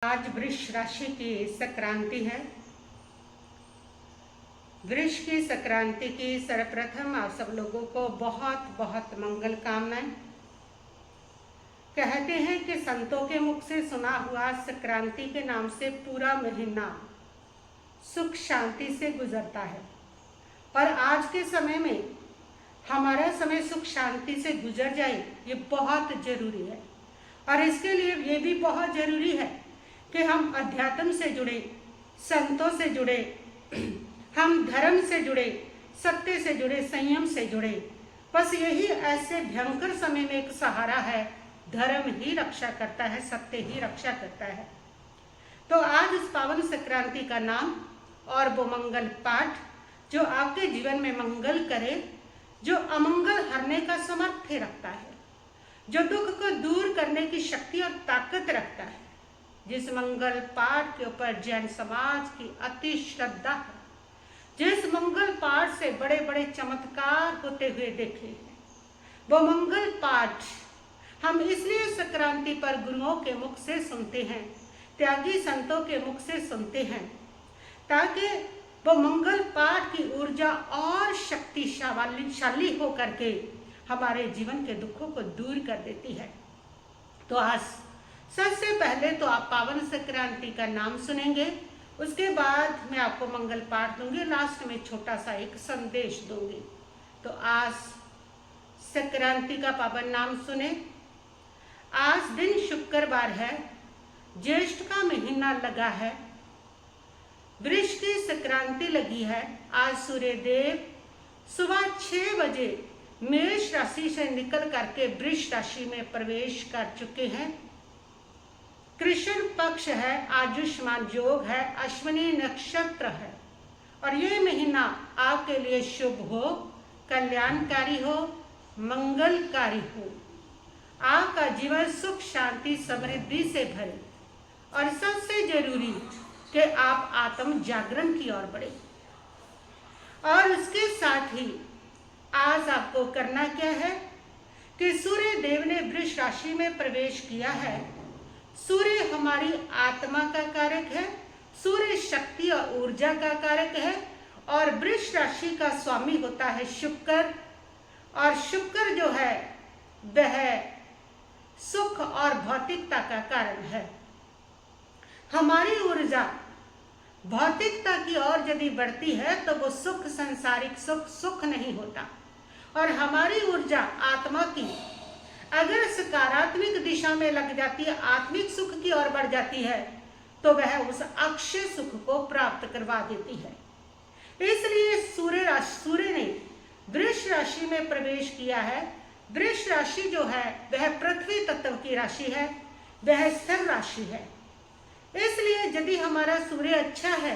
आज वृष राशि की संक्रांति है। वृष की संक्रांति की सर्वप्रथम आप सब लोगों को बहुत बहुत मंगल कामनाएं। कहते हैं कि संतों के मुख से सुना हुआ संक्रांति के नाम से पूरा महीना सुख शांति से गुजरता है और आज के समय में हमारा समय सुख शांति से गुजर जाए ये बहुत जरूरी है। और इसके लिए ये भी बहुत जरूरी है कि हम अध्यात्म से जुड़े, संतों से जुड़े, हम धर्म से जुड़े, सत्य से जुड़े, संयम से जुड़े। बस यही ऐसे भयंकर समय में एक सहारा है। धर्म ही रक्षा करता है, सत्य ही रक्षा करता है। तो आज इस पावन संक्रांति का नाम और वो मंगल पाठ जो आपके जीवन में मंगल करे, जो अमंगल हरने का सामर्थ्य रखता है, जो दुख को दूर करने की शक्ति और ताकत रखता है, जिस मंगल पाठ के ऊपर जैन समाज की अति श्रद्धा है, जिस मंगल पाठ से बड़े बड़े चमत्कार होते हुए देखे हैं, वो मंगल पाठ हम इसलिए संक्रांति पर गुरुओं के मुख से सुनते हैं, त्यागी संतों के मुख से सुनते हैं, ताकि वो मंगल पाठ की ऊर्जा और शक्तिशाली हो करके हमारे जीवन के दुखों को दूर कर देती है। तो आज सबसे पहले तो आप पावन संक्रांति का नाम सुनेंगे, उसके बाद मैं आपको मंगल पाठ दूंगी, लास्ट में छोटा सा एक संदेश दूंगी। तो आज संक्रांति का पावन नाम सुने। आज दिन शुक्रवार है, ज्येष्ठ का महीना लगा है, वृष की संक्रांति लगी है। आज सूर्य देव सुबह 6 बजे मेष राशि से निकल करके वृष राशि में प्रवेश कर चुके हैं। कृष्ण पक्ष है, आयुष्मान योग है, अश्विनी नक्षत्र है और ये महीना आपके लिए शुभ हो, कल्याणकारी हो, मंगलकारी हो, आपका जीवन सुख शांति समृद्धि से भरे और सबसे जरूरी कि आप आत्म जागरण की ओर बढ़े। और उसके साथ ही आज आपको करना क्या है कि सूर्य देव ने वृष राशि में प्रवेश किया है। सूर्य हमारी आत्मा का कारक है, सूर्य शक्ति और ऊर्जा का कारक है और वृष राशि का स्वामी होता है शुक्र। और शुक्र जो है वह सुख और भौतिकता का कारण है। हमारी ऊर्जा भौतिकता की ओर यदि बढ़ती है तो वो सुख, संसारिक सुख नहीं होता। और हमारी ऊर्जा आत्मा की अगर सकारात्मक दिशा में लग जाती है, आत्मिक सुख की ओर बढ़ जाती है, तो वह उस अक्षय सुख को प्राप्त करवा देती है। इसलिए सूर्य ने वृष राशि में प्रवेश किया है। वृष राशि जो है वह पृथ्वी तत्व की राशि है, वह स्थिर राशि है। इसलिए यदि हमारा सूर्य अच्छा है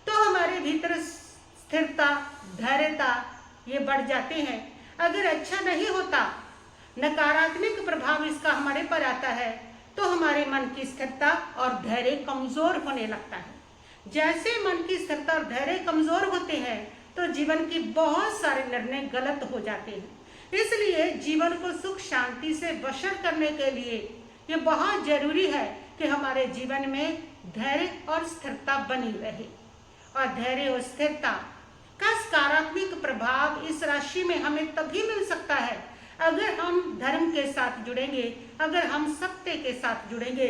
तो हमारे भीतर स्थिरता, धैर्यता ये बढ़ जाते हैं। अगर अच्छा नहीं होता, नकारात्मक प्रभाव इसका हमारे पर आता है, तो हमारे मन की स्थिरता और धैर्य कमजोर होने लगता है। जैसे मन की स्थिरता और धैर्य कमजोर होते हैं तो जीवन की बहुत सारे निर्णय गलत हो जाते हैं। इसलिए जीवन को सुख शांति से बसर करने के लिए ये बहुत जरूरी है कि हमारे जीवन में धैर्य और स्थिरता बनी रहे। और धैर्य और स्थिरता का सकारात्मक प्रभाव इस राशि में हमें तभी मिल सकता है अगर हम धर्म के साथ जुड़ेंगे, अगर हम सत्य के साथ जुड़ेंगे,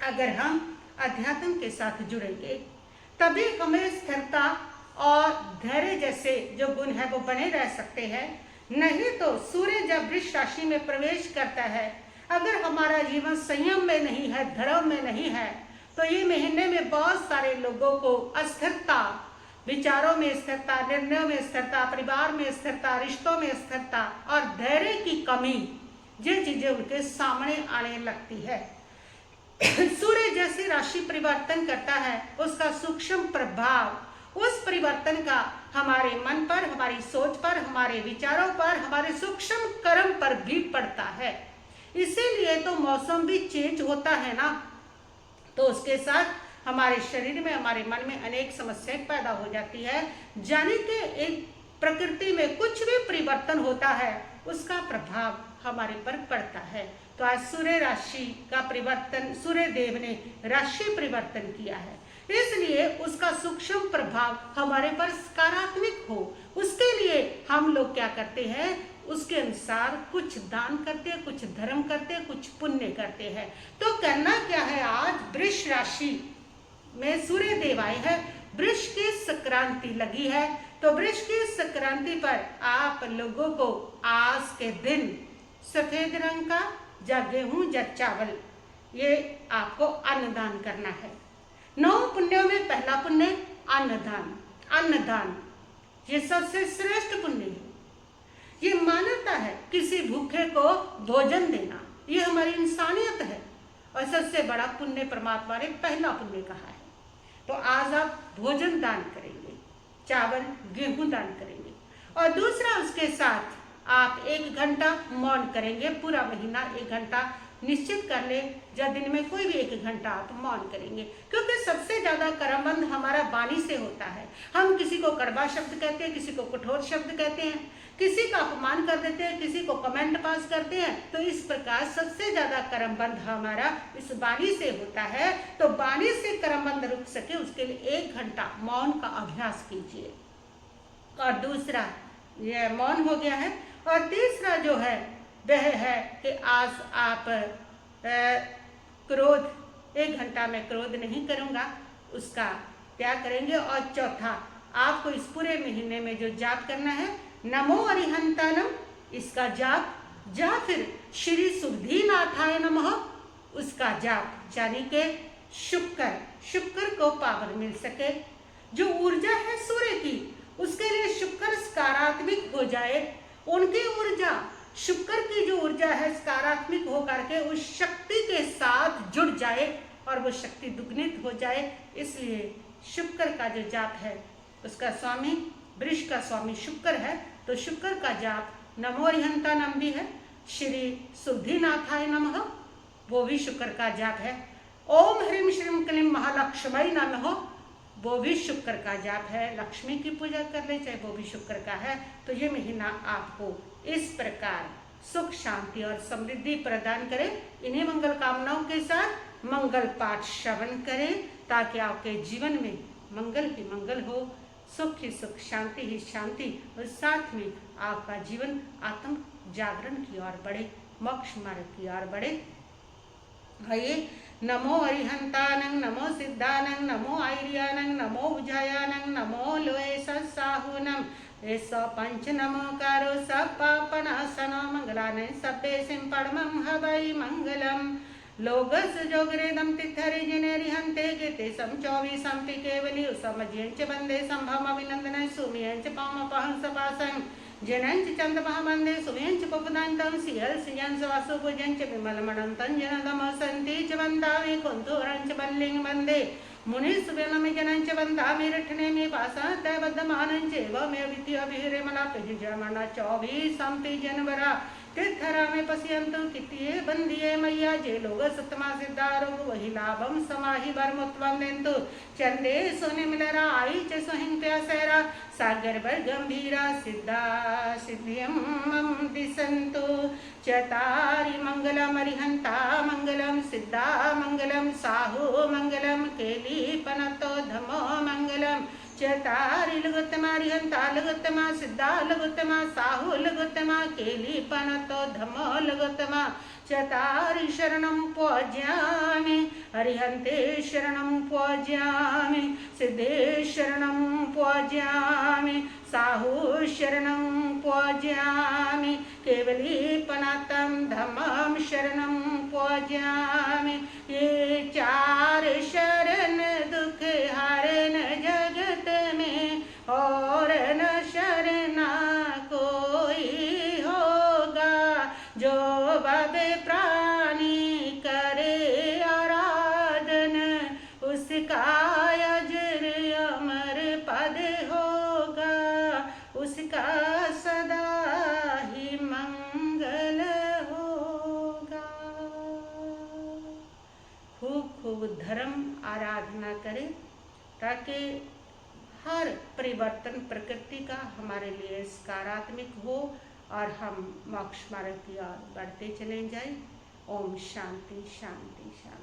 अगर हम अध्यात्म के साथ जुड़ेंगे, तभी हमें स्थिरता और धैर्य जैसे जो गुण है वो बने रह सकते हैं। नहीं तो सूर्य जब वृष राशि में प्रवेश करता है, अगर हमारा जीवन संयम में नहीं है, धर्म में नहीं है, तो ये महीने में बहुत सारे लोगों को अस्थिरता, विचारों में स्थिरता, निर्णयों में स्थिरता, परिवार में स्थिरता, रिश्तों में स्थिरता और धैर्य की कमी, ये चीजें उनके सामने आने लगती है। सूर्य जैसे राशि परिवर्तन करता है, उसका सूक्ष्म प्रभाव उस परिवर्तन का हमारे मन पर, हमारी सोच पर, हमारे विचारों पर, हमारे सूक्ष्म कर्म पर भी पड़ता है। इसीलिए तो मौसम भी चेंज होता है ना, तो उसके साथ हमारे शरीर में, हमारे मन में अनेक समस्याएं पैदा हो जाती है। जाने के एक प्रकृति में कुछ भी परिवर्तन होता है, उसका प्रभाव हमारे पर पड़ता है। तो का सूर्य राशि का परिवर्तन, सूर्य देव ने राशि परिवर्तन किया है, इसलिए उसका सूक्ष्म प्रभाव हमारे पर सकारात्मक हो, उसके लिए हम लोग क्या करते हैं, उसके अनुसार कुछ दान करते हैं, कुछ धर्म करते हैं, कुछ पुण्य करते हैं। तो करना क्या है, आज वृष राशि में सूर्य देव आए हैं, वृष की संक्रांति लगी है, तो वृष की संक्रांति पर आप लोगों को आज के दिन सफेद रंग का या गेहूं या चावल ये आपको अन्नदान करना है। 9 पुण्यों में पहला पुण्य अन्नदान। अन्नदान ये सबसे श्रेष्ठ पुण्य है। ये मान्यता है किसी भूखे को भोजन देना, ये हमारी इंसानियत है, और सबसे बड़ा पुण्य परमात्मा ने पहला पुण्य कहा है। तो आज आप भोजन दान करेंगे, चावल गेहूं दान करेंगे, और दूसरा उसके साथ आप 1 घंटा मौन करेंगे। पूरा महीना 1 घंटा निश्चित कर ले, या दिन में कोई भी 1 घंटा आप मौन करेंगे, क्योंकि सबसे ज्यादा कर्मबंध हमारा वाणी से होता है। हम किसी को कड़वा शब्द कहते हैं, किसी को कठोर शब्द कहते हैं, किसी का अपमान कर देते हैं, किसी को कमेंट पास करते हैं। तो इस प्रकार सबसे ज्यादा कर्मबंध हमारा इस वाणी से होता है। तो वाणी से कर्मबंध रुक सके उसके लिए 1 घंटा मौन का अभ्यास कीजिए। और दूसरा ये मौन हो गया है, और तीसरा जो है वह है कि आज आप क्रोध 1 घंटा में क्रोध नहीं करूँगा, उसका त्याग करेंगे। और चौथा, आपको इस पूरे महीने में जो जाप करना है नमो अरिहंतानम, इसका जाप, या फिर श्री सुधीनाथाय नमः उसका जाप, यानी के शुक्र को पावर मिल सके। जो ऊर्जा है सूर्य की, उसके लिए शुक्र सकारात्मक हो जाए, उनकी ऊर्जा शुक्र की जो ऊर्जा है सकारात्मक होकर के उस शक्ति के साथ जुड़ जाए और वो शक्ति दुगुनित हो जाए। इसलिए शुक्र का जो जाप है उसका स्वामी, वृष का स्वामी शुक्र है, तो शुक्र का जाप नमो अरिहंतानम भी है, श्री सुधीनाथाय नमः वो भी शुक्र का जाप है, ओम ह्रीम श्रीम क्लीम महालक्ष्मी नमः वो भी शुक्र का जाप है। लक्ष्मी की पूजा कर ले चाहे वो भी शुक्र का है। तो ये महीना आपको इस प्रकार सुख शांति और समृद्धि प्रदान करे। इन्हीं मंगल कामनाओं के साथ मंगल पाठ श्रवण करें, ताकि आपके जीवन में मंगल ही मंगल हो, सुख ही सुख, शांति ही शांति, और साथ में आपका जीवन आत्म जागरण की ओर बढ़े, मोक्ष मार्ग की ओर बढ़े। आइए, नमो अरिहंतानं, नमो सिद्धानं, नमो आयर्यानं, नमो उजायानं, नमो लोए सत्साहुनं, ऐसा पंच नमोकारो सब पापनाशनो मंगलाने सभ्य सिं परमं हवै मंगलम। लोगस जोगरेदम तिथरि जिनेरिहंते कीर्ति सम 24 संपि केवली समज्यंच बंदे संभम अभिनंदन सुमियंच पाम पहंस पासं जनंच चंद महाबंदे सुमियंच पपदांतं सियल सियंस वासु भुजंच विमल मणंतं जनदम संति च वंदामि कुंतुरंच बल्लिंग बंदे मुनिस वेनमि जनंच वंदामि रठने में पासा तबद्धमानंच एवमेव वित्य विहरे मला पिजमना 24 संपि जनवरा तीर्थरा में पश्यंतु कितिये बंदिये मैया जे लोग सतमा सिद्धारो वही लाभम समाहि वर्मुत्वम देंतु चंदे सोने मिलरा आई च सोहिं प्यासेरा सागर वर गंभीरा सिद्धा सिद्धियम दिसंतु चतारि मंगलम अरिहंता मंगलम सिद्धा मंगलम साहु मंगलम केली पनतो धमो मंगलम चतारि लघुत्तमा अरिहंता लघुत्तमा सिद्धा लघुत्तमा साहु लघुत्तमा केली पनतो धमो लघुत्तमा चतारि शरणं पूज्यामि अरिहन्ते शरणं पूज्यामि सिद्धे शरणं पूज्यामि साहु शरणं पूज्यामि केवली पनातं धम्मं शरणं पूज्यामि। ये 4 शरण दुख हरन जगत में और न शरणा कोई होगा, जो बबे प्राणी करे आराधन उसका अजर अमर पद होगा, उसका सदा ही मंगल होगा। खूब खूब धर्म आराधना करें, ताकि हर परिवर्तन प्रकृति का हमारे लिए सकारात्मक हो और हम मोक्ष मार्ग की ओर बढ़ते चले जाएं। ओम शांति शांति शांति।